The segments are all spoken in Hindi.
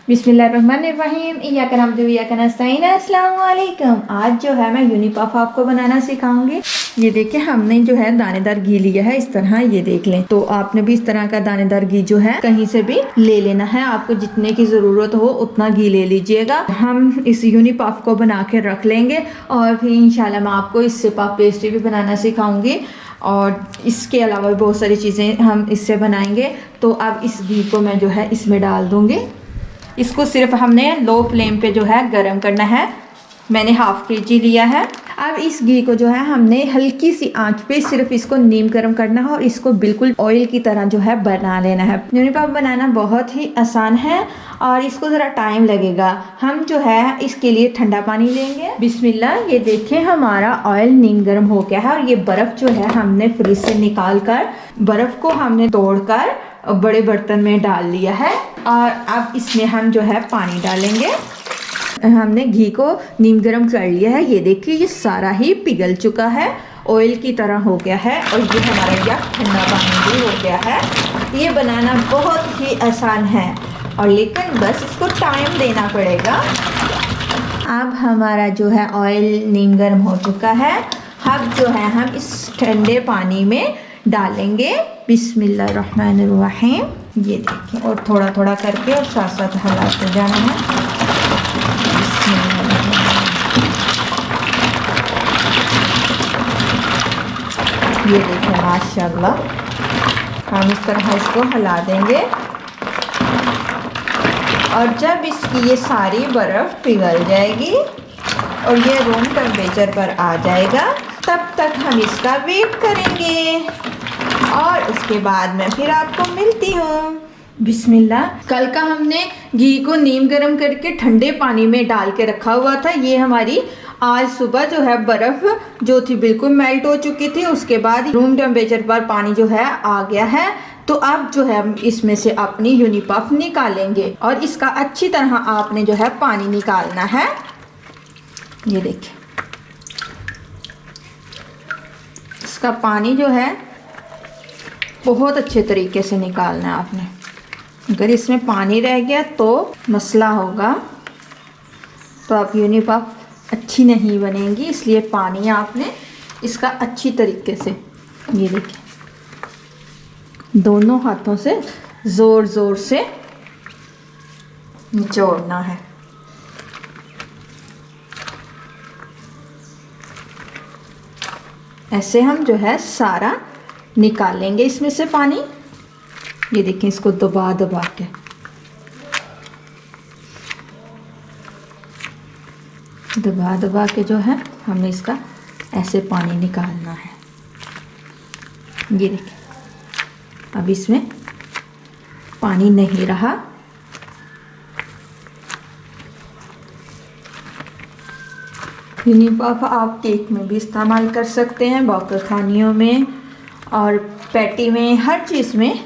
बिस्मिल्लाहिर्रहमानिर्रहीम इय्याका नअब्दु व इय्याका नस्तईन। अस्सलामु अलैकुम। आज जो है मैं यूनी पफ आपको बनाना सिखाऊंगी। ये देखिए हमने जो है दानेदार घी लिया है, इस तरह ये देख लें। तो आपने भी इस तरह का दानेदार घी जो है कहीं से भी ले लेना है। आपको जितने की ज़रूरत हो उतना घी ले लीजिएगा। हम इस यूनी पफ को बना के रख लेंगे और फिर इंशाल्लाह मैं आपको इससे पफ पेस्ट्री भी बनाना सिखाऊंगी और इसके अलावा बहुत सारी चीज़ें हम इससे बनाएंगे। तो अब इस घी को मैं जो है इसमें डाल दूँगी। इसको सिर्फ हमने लो फ्लेम पे जो है गरम करना है। मैंने हाफ केजी लिया है। अब इस घी को जो है हमने हल्की सी आंच पे सिर्फ इसको नीम गरम करना है और इसको बिल्कुल ऑयल की तरह जो है बना लेना है। यूनी पफ बनाना बहुत ही आसान है और इसको ज़रा टाइम लगेगा। हम जो है इसके लिए ठंडा पानी लेंगे। बिस्मिल्लाह। ये देखें हमारा ऑयल नीम गरम हो गया है और ये बर्फ़ जो है हमने फ्रिज से निकाल कर बर्फ़ को हमने तोड़कर बड़े बर्तन में डाल लिया है और अब इसमें हम जो है पानी डालेंगे। हमने घी को नीम गरम कर लिया है। ये देखिए ये सारा ही पिघल चुका है, ऑयल की तरह हो गया है और ये हमारा यह ठंडा पानी भी हो गया है। ये बनाना बहुत ही आसान है और लेकिन बस इसको टाइम देना पड़ेगा। अब हमारा जो है ऑयल नीम गरम हो चुका है। अब जो है हम इस ठंडे पानी में डालेंगे। बिस्मिल्लाहिर्रहमानिर्रहीम। ये देखिए और थोड़ा थोड़ा करके और साथ साथ हिलाते जाना है। ये देखिए माशाल्लाह हम इस तरह इसको हिला देंगे और जब इसकी ये सारी बर्फ़ पिघल जाएगी और ये रूम टेम्परेचर पर आ जाएगा तब तक हम इसका वेट करेंगे और उसके बाद मैं फिर आपको मिलती हूँ। बिस्मिल्लाह। कल का हमने घी को नीम गरम करके ठंडे पानी में डाल के रखा हुआ था। ये हमारी आज सुबह जो है बर्फ़ जो थी बिल्कुल मेल्ट हो चुकी थी। उसके बाद रूम टेम्परेचर पर पानी जो है आ गया है। तो अब जो है हम इसमें से अपनी यूनी पफ निकालेंगे और इसका अच्छी तरह आपने जो है पानी निकालना है। ये देखिए इसका पानी जो है बहुत अच्छे तरीके से निकालना है आपने। अगर इसमें पानी रह गया तो मसला होगा, तो आप यूनी पफ अच्छी नहीं बनेंगी। इसलिए पानी आपने इसका अच्छी तरीके से ये देखिए दोनों हाथों से ज़ोर ज़ोर से निचोड़ना है। ऐसे हम जो है सारा निकालेंगे इसमें से पानी। ये देखें इसको दबा दबा के जो है हमने इसका ऐसे पानी निकालना है। ये देखें अब इसमें पानी नहीं रहा। यूनी पफ आप केक में भी इस्तेमाल कर सकते हैं, बॉकर खानियों में और पैटी में, हर चीज़ में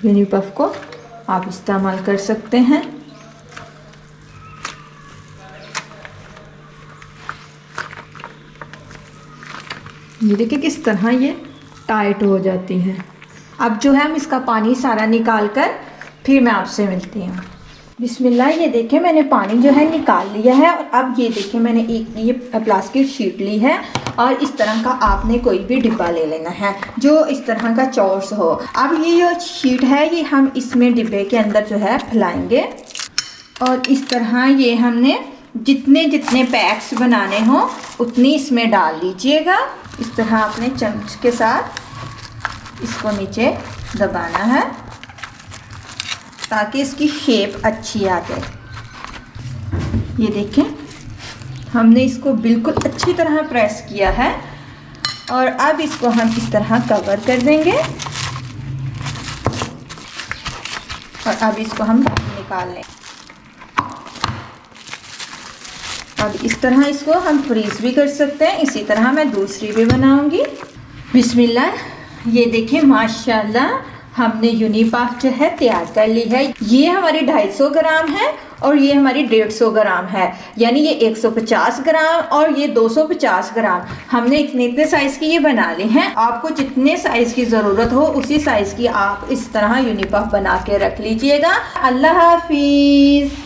यूनी पफ को आप इस्तेमाल कर सकते हैं। ये देखिए किस तरह ये टाइट हो जाती है। अब जो है हम इसका पानी सारा निकाल कर फिर मैं आपसे मिलती हूँ। बिस्मिल्लाह। ये देखें मैंने पानी जो है निकाल लिया है और अब ये देखें मैंने एक ये प्लास्टिक शीट ली है और इस तरह का आपने कोई भी डिब्बा ले लेना है जो इस तरह का चौरस हो। अब ये जो शीट है ये हम इसमें डिब्बे के अंदर जो है फैलाएंगे और इस तरह ये हमने जितने जितने पैक्स बनाने हो उतनी इसमें डाल लीजिएगा। इस तरह आपने चम्मच के साथ इसको नीचे दबाना है ताकि इसकी शेप अच्छी आ जाए। ये देखें हमने इसको बिल्कुल अच्छी तरह प्रेस किया है और अब इसको हम इस तरह कवर कर देंगे और अब इसको हम निकाल लें। अब इस तरह इसको हम फ्रीज भी कर सकते हैं। इसी तरह मैं दूसरी भी बनाऊंगी। बिस्मिल्लाह। ये देखें माशाल्लाह हमने यूनी पफ जो है तैयार कर ली है। ये हमारी 250 ग्राम है और ये हमारी 150 ग्राम है, यानी ये 150 ग्राम और ये 250 ग्राम। हमने इतने साइज़ की ये बना ली हैं। आपको जितने साइज़ की ज़रूरत हो उसी साइज़ की आप इस तरह यूनी पफ बना के रख लीजिएगा। अल्लाह हाफिज़।